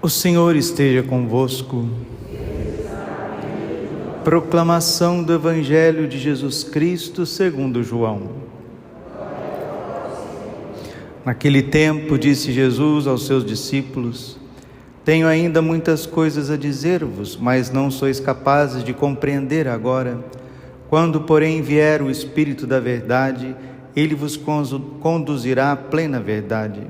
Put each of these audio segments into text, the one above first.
O Senhor esteja convosco. Proclamação do Evangelho de Jesus Cristo segundo João. Naquele tempo disse Jesus aos seus discípulos: Tenho ainda muitas coisas a dizer-vos, mas não sois capazes de compreender agora. Quando, porém, vier o Espírito da verdade, ele vos conduzirá à plena verdade.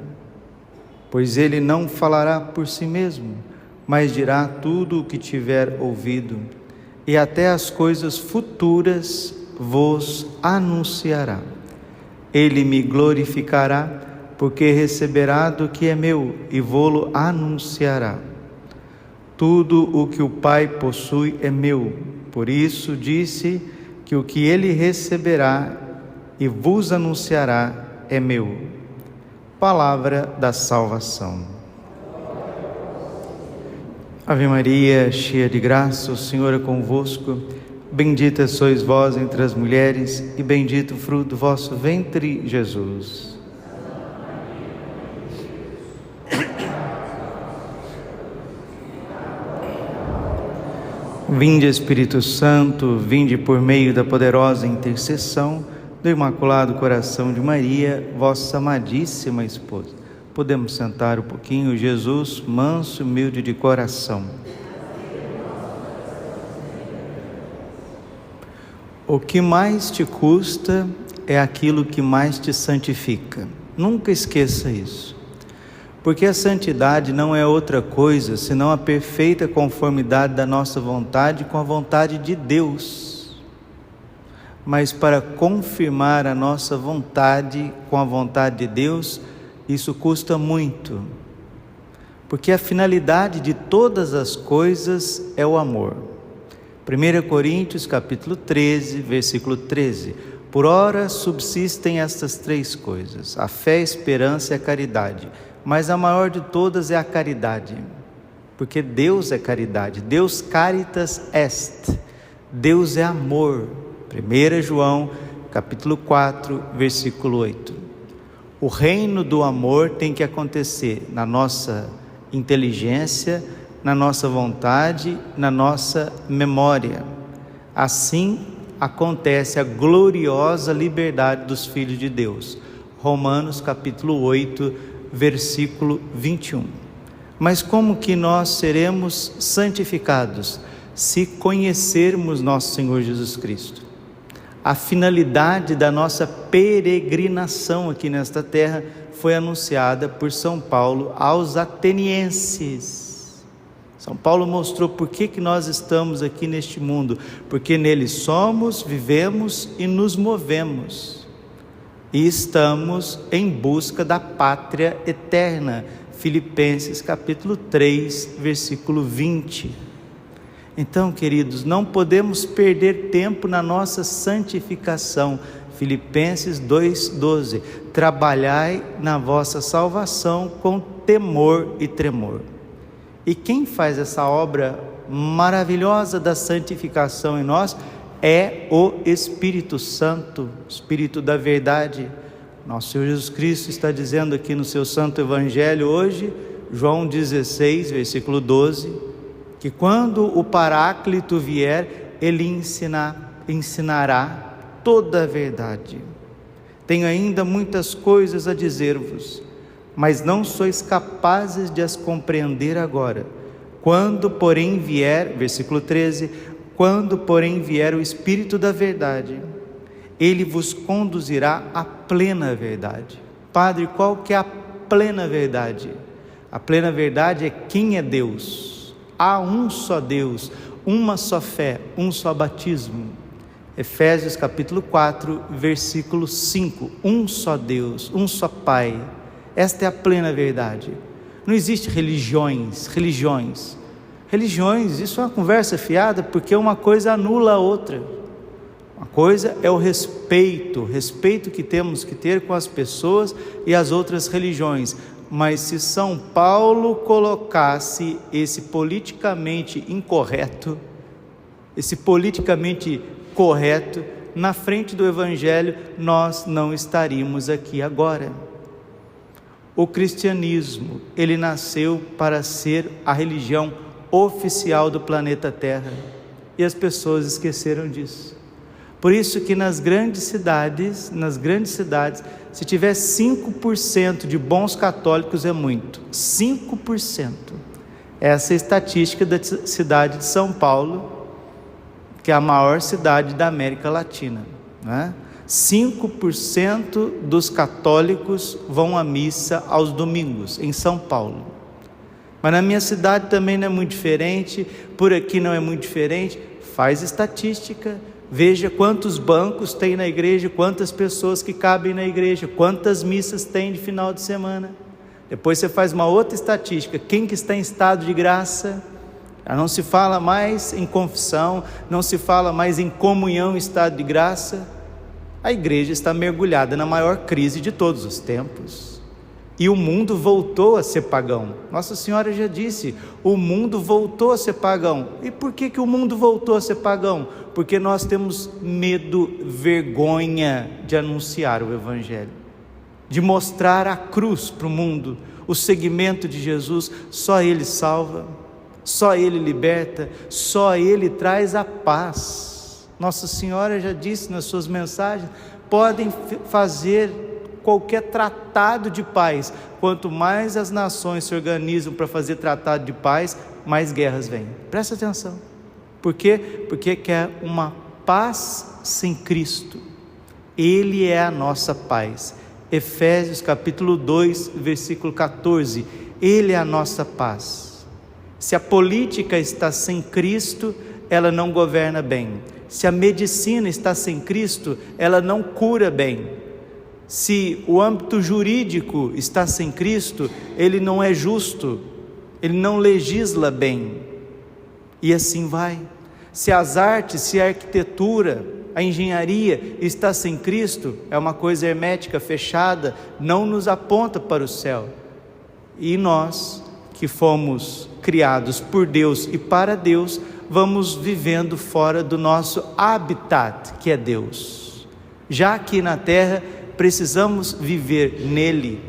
Pois ele não falará por si mesmo, mas dirá tudo o que tiver ouvido, e até as coisas futuras vos anunciará. Ele me glorificará, porque receberá do que é meu e vô-lo anunciará. Tudo o que o Pai possui é meu, por isso disse que o que ele receberá e vos anunciará é meu. Palavra da salvação. Ave Maria, cheia de graça, o Senhor é convosco. Bendita sois vós entre as mulheres, e bendito o fruto do vosso ventre, Jesus. Vinde, Espírito Santo, vinde por meio da poderosa intercessão do Imaculado Coração de Maria, vossa amadíssima esposa. Podemos sentar um pouquinho. Jesus, manso e humilde de coração. O que mais te custa é aquilo que mais te santifica. Nunca esqueça isso. Porque a santidade não é outra coisa senão a perfeita conformidade da nossa vontade com a vontade de Deus. Mas para confirmar a nossa vontade com a vontade de Deus, isso custa muito. Porque a finalidade de todas as coisas é o amor. 1 Coríntios capítulo 13, versículo 13. Por ora subsistem estas três coisas: a fé, a esperança e a caridade. Mas a maior de todas é a caridade. Porque Deus é caridade. Deus caritas est. Deus é amor. 1 João, capítulo 4, versículo 8. O reino do amor tem que acontecer na nossa inteligência, na nossa vontade, na nossa memória. Assim acontece a gloriosa liberdade dos filhos de Deus. Romanos, capítulo 8, versículo 21. Mas como que nós seremos santificados? Se conhecermos nosso Senhor Jesus Cristo. A finalidade da nossa peregrinação aqui nesta terra foi anunciada por São Paulo aos atenienses. São Paulo mostrou por que nós estamos aqui neste mundo, porque nele somos, vivemos e nos movemos. E estamos em busca da pátria eterna. Filipenses capítulo 3, versículo 20. Então, queridos, não podemos perder tempo na nossa santificação. Filipenses 2,12. Trabalhai na vossa salvação com temor e tremor. E quem faz essa obra maravilhosa da santificação em nós é o Espírito Santo, Espírito da verdade. Nosso Senhor Jesus Cristo está dizendo aqui no seu Santo Evangelho hoje, João 16, versículo 12, que quando o Paráclito vier, ele ensinará toda a verdade. Tenho ainda muitas coisas a dizer-vos, mas não sois capazes de as compreender agora. Quando, porém, vier, versículo 13, quando, porém, vier o Espírito da verdade, ele vos conduzirá à plena verdade. Padre, qual que é a plena verdade? A plena verdade é quem é Deus. Há um só Deus, uma só fé, um só batismo. Efésios capítulo 4, versículo 5. Um só Deus, um só Pai. Esta é a plena verdade. Não existe religiões, isso é uma conversa fiada, porque uma coisa anula a outra. Uma coisa é o respeito que temos que ter com as pessoas e as outras religiões. Mas se São Paulo colocasse esse politicamente incorreto, esse politicamente correto, na frente do Evangelho, nós não estaríamos aqui agora. O cristianismo, ele nasceu para ser a religião oficial do planeta Terra, e as pessoas esqueceram disso. Por isso que nas grandes cidades, se tiver 5% de bons católicos é muito. 5%. Essa é a estatística da cidade de São Paulo, que é a maior cidade da América Latina, né? 5% dos católicos vão à missa aos domingos, em São Paulo. Mas na minha cidade também não é muito diferente, por aqui não é muito diferente. Faz estatística, veja quantos bancos tem na igreja, quantas pessoas que cabem na igreja, quantas missas tem de final de semana. Depois você faz uma outra estatística, quem que está em estado de graça. Não se fala mais em confissão, não se fala mais em comunhão em estado de graça. A igreja está mergulhada na maior crise de todos os tempos. E o mundo voltou a ser pagão. Nossa Senhora já disse, o mundo voltou a ser pagão. E por que o mundo voltou a ser pagão? Porque nós temos medo, vergonha de anunciar o Evangelho, de mostrar a cruz para o mundo, o seguimento de Jesus. Só Ele salva, só Ele liberta, só Ele traz a paz. Nossa Senhora já disse nas suas mensagens, podem fazer qualquer tratado de paz, quanto mais as nações se organizam para fazer tratado de paz, mais guerras vêm. Presta atenção. Por quê? Porque quer uma paz sem Cristo. Ele é a nossa paz. Efésios capítulo 2, versículo 14, Ele é a nossa paz. Se a política está sem Cristo, ela não governa bem. Se a medicina está sem Cristo, ela não cura bem. Se o âmbito jurídico está sem Cristo, ele não é justo, ele não legisla bem. E assim vai. Se as artes, se a arquitetura, a engenharia está sem Cristo, é uma coisa hermética, fechada, não nos aponta para o céu. E nós, que fomos criados por Deus e para Deus, vamos vivendo fora do nosso habitat, que é Deus. Já aqui na terra, precisamos viver nele,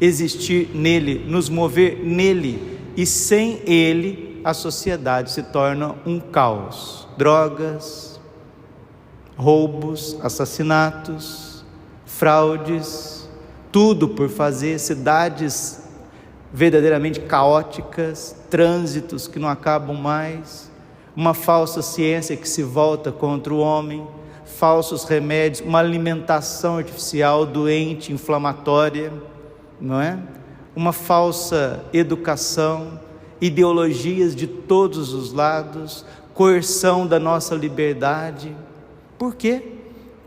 existir nele, nos mover nele, e sem ele a sociedade se torna um caos. Drogas, roubos, assassinatos, fraudes, tudo por fazer, cidades verdadeiramente caóticas, trânsitos que não acabam mais, uma falsa ciência que se volta contra o homem, falsos remédios, uma alimentação artificial doente, inflamatória, não é? Uma falsa educação, ideologias de todos os lados, coerção da nossa liberdade. Por quê?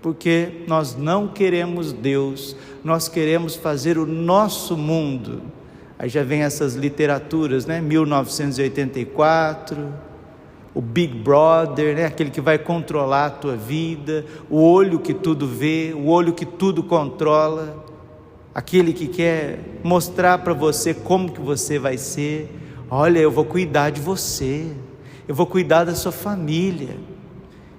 Porque nós não queremos Deus, nós queremos fazer o nosso mundo. Aí já vem essas literaturas, né? 1984, o Big Brother, né? Aquele que vai controlar a tua vida, o olho que tudo vê, o olho que tudo controla, aquele que quer mostrar para você como que você vai ser. Olha, eu vou cuidar de você, eu vou cuidar da sua família,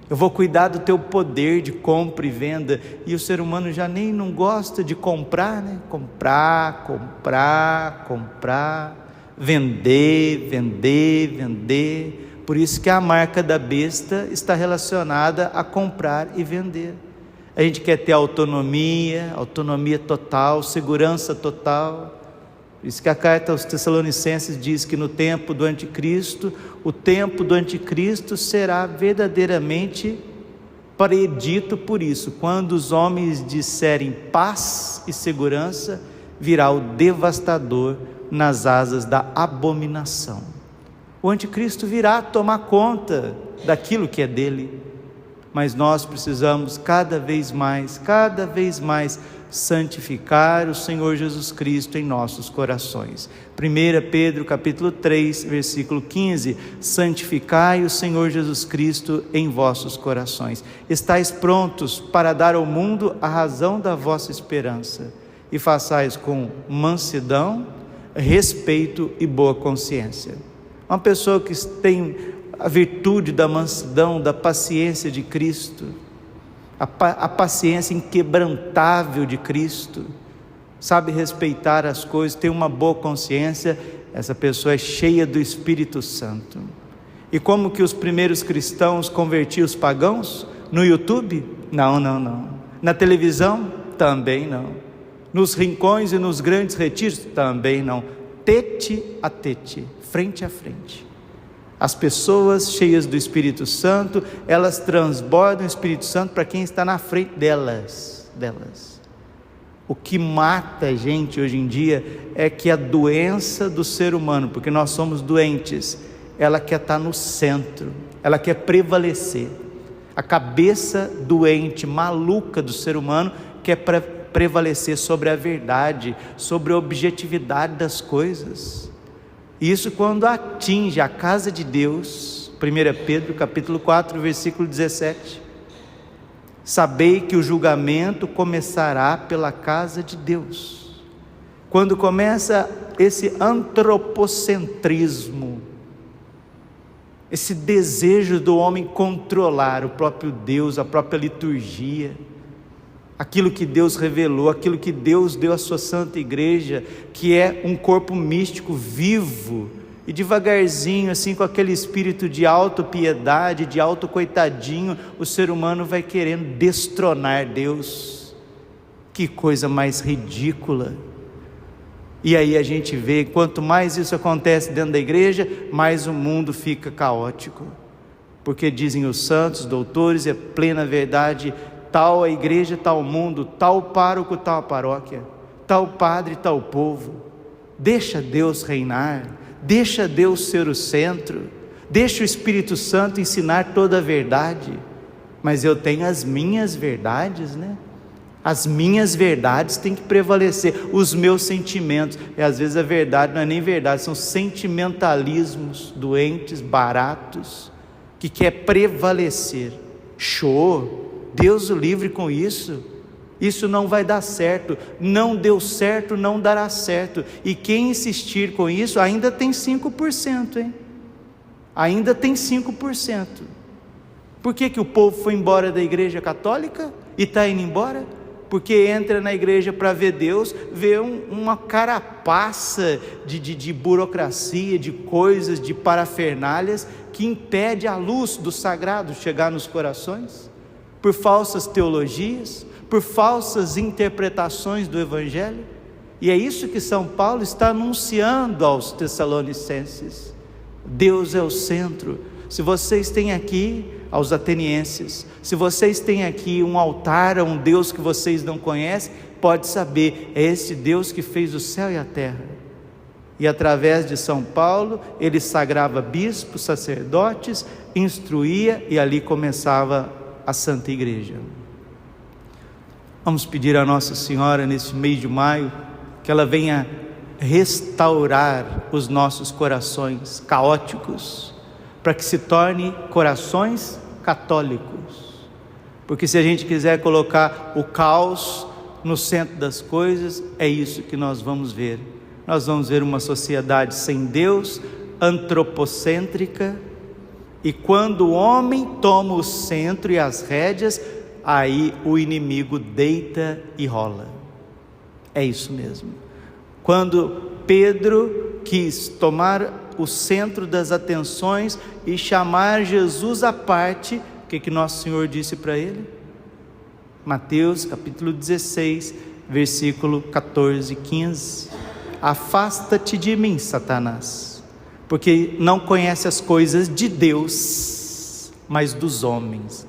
eu vou cuidar do teu poder de compra e venda. E o ser humano já nem não gosta de comprar, né? Comprar, vender. Por isso que a marca da besta está relacionada a comprar e vender. A gente quer ter autonomia total, segurança total. Por isso que a carta aos Tessalonicenses diz que no tempo do anticristo, o tempo do anticristo será verdadeiramente predito por isso. Quando os homens disserem paz e segurança, virá o devastador nas asas da abominação. O anticristo virá tomar conta daquilo que é dele, mas nós precisamos cada vez mais santificar o Senhor Jesus Cristo em nossos corações. 1 Pedro capítulo 3, versículo 15, santificai o Senhor Jesus Cristo em vossos corações. Estais prontos para dar ao mundo a razão da vossa esperança, e façais com mansidão, respeito e boa consciência. Uma pessoa que tem a virtude da mansidão, da paciência de Cristo, a paciência inquebrantável de Cristo, sabe respeitar as coisas, tem uma boa consciência, essa pessoa é cheia do Espírito Santo. E como que os primeiros cristãos convertiam os pagãos? No YouTube? Não. Na televisão? Também não. Nos rincões e nos grandes retiros? Também não. Tete a tete, frente a frente. As pessoas cheias do Espírito Santo, elas transbordam o Espírito Santo para quem está na frente delas. O que mata a gente hoje em dia é que a doença do ser humano, porque nós somos doentes, ela quer estar no centro, ela quer prevalecer. A cabeça doente, maluca do ser humano quer prevalecer sobre a verdade, sobre a objetividade das coisas. Isso quando atinge a casa de Deus. 1 Pedro capítulo 4, versículo 17. Sabei que o julgamento começará pela casa de Deus. Quando começa esse antropocentrismo, esse desejo do homem controlar o próprio Deus, a própria liturgia, aquilo que Deus revelou, aquilo que Deus deu à sua santa igreja, que é um corpo místico vivo, e devagarzinho, assim, com aquele espírito de autopiedade, de autocoitadinho, o ser humano vai querendo destronar Deus. Que coisa mais ridícula! E aí a gente vê, quanto mais isso acontece dentro da igreja, mais o mundo fica caótico, porque dizem os santos, doutores, é plena verdade, tal a igreja, tal o mundo, tal pároco, tal a paróquia, tal padre, tal povo. Deixa Deus reinar, deixa Deus ser o centro, deixa o Espírito Santo ensinar toda a verdade, mas eu tenho as minhas verdades, né? As minhas verdades têm que prevalecer, os meus sentimentos, e às vezes a verdade não é nem verdade, são sentimentalismos doentes, baratos, que quer prevalecer. Show, Deus o livre com isso. Isso não vai dar certo, não deu certo, não dará certo, e quem insistir com isso ainda tem 5%, hein? Ainda tem 5%. Por que o povo foi embora da igreja católica e está indo embora? Porque entra na igreja para ver Deus, vê uma carapaça de burocracia, de coisas, de parafernálias, que impede a luz do sagrado chegar nos corações, por falsas teologias, por falsas interpretações do Evangelho. E é isso que São Paulo está anunciando aos Tessalonicenses. Deus é o centro. Se vocês têm aqui, aos atenienses, se vocês têm aqui um altar a um Deus que vocês não conhecem, pode saber, é esse Deus que fez o céu e a terra. E através de São Paulo, ele sagrava bispos, sacerdotes, instruía, e ali começava a Santa Igreja. Vamos pedir a Nossa Senhora nesse mês de maio, que ela venha restaurar os nossos corações caóticos, para que se torne corações católicos. Porque se a gente quiser colocar o caos no centro das coisas, é isso que nós vamos ver. Nós vamos ver uma sociedade sem Deus, antropocêntrica, e quando o homem toma o centro e as rédeas, aí o inimigo deita e rola. É isso mesmo. Quando Pedro quis tomar o centro das atenções e chamar Jesus à parte, o que Nosso Senhor disse para ele? Mateus capítulo 16, versículo 14 e 15. Afasta-te de mim, Satanás, porque não conhece as coisas de Deus, mas dos homens.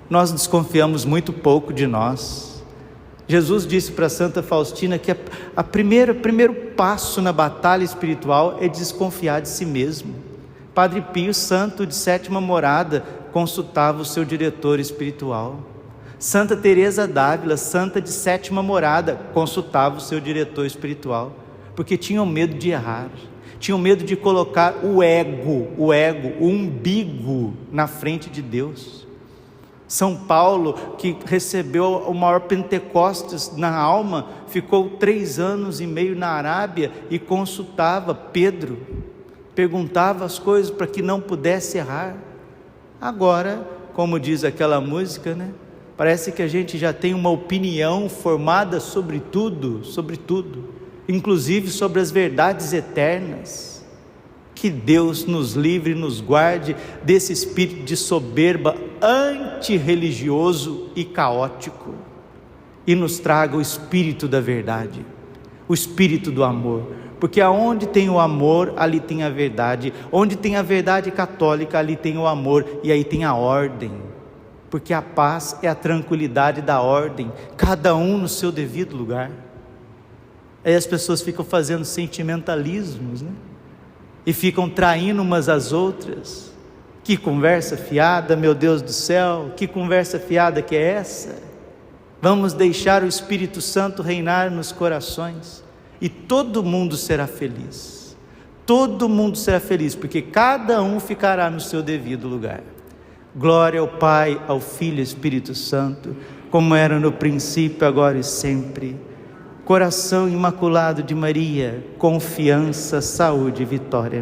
Nós desconfiamos muito pouco de nós. Jesus disse para Santa Faustina que o primeiro passo na batalha espiritual é desconfiar de si mesmo. Padre Pio, santo de sétima morada, consultava o seu diretor espiritual. Santa Teresa d'Ávila, santa de sétima morada, consultava o seu diretor espiritual, porque tinham medo de errar, tinham medo de colocar o ego, o umbigo na frente de Deus. São Paulo, que recebeu o maior Pentecostes na alma, ficou 3 anos e meio na Arábia e consultava Pedro, perguntava as coisas para que não pudesse errar. Agora, como diz aquela música, né? Parece que a gente já tem uma opinião formada sobre tudo, inclusive sobre as verdades eternas. Que Deus nos livre e nos guarde desse espírito de soberba antirreligioso e caótico, e nos traga o espírito da verdade, o espírito do amor, porque aonde tem o amor, ali tem a verdade, onde tem a verdade católica, ali tem o amor, e aí tem a ordem, porque a paz é a tranquilidade da ordem, cada um no seu devido lugar. Aí as pessoas ficam fazendo sentimentalismos, né? E ficam traindo umas às outras. Que conversa fiada, meu Deus do céu, que conversa fiada que é essa? Vamos deixar o Espírito Santo reinar nos corações, e todo mundo será feliz, porque cada um ficará no seu devido lugar. Glória ao Pai, ao Filho e ao Espírito Santo, como era no princípio, agora e sempre. Coração imaculado de Maria, confiança, saúde e vitória.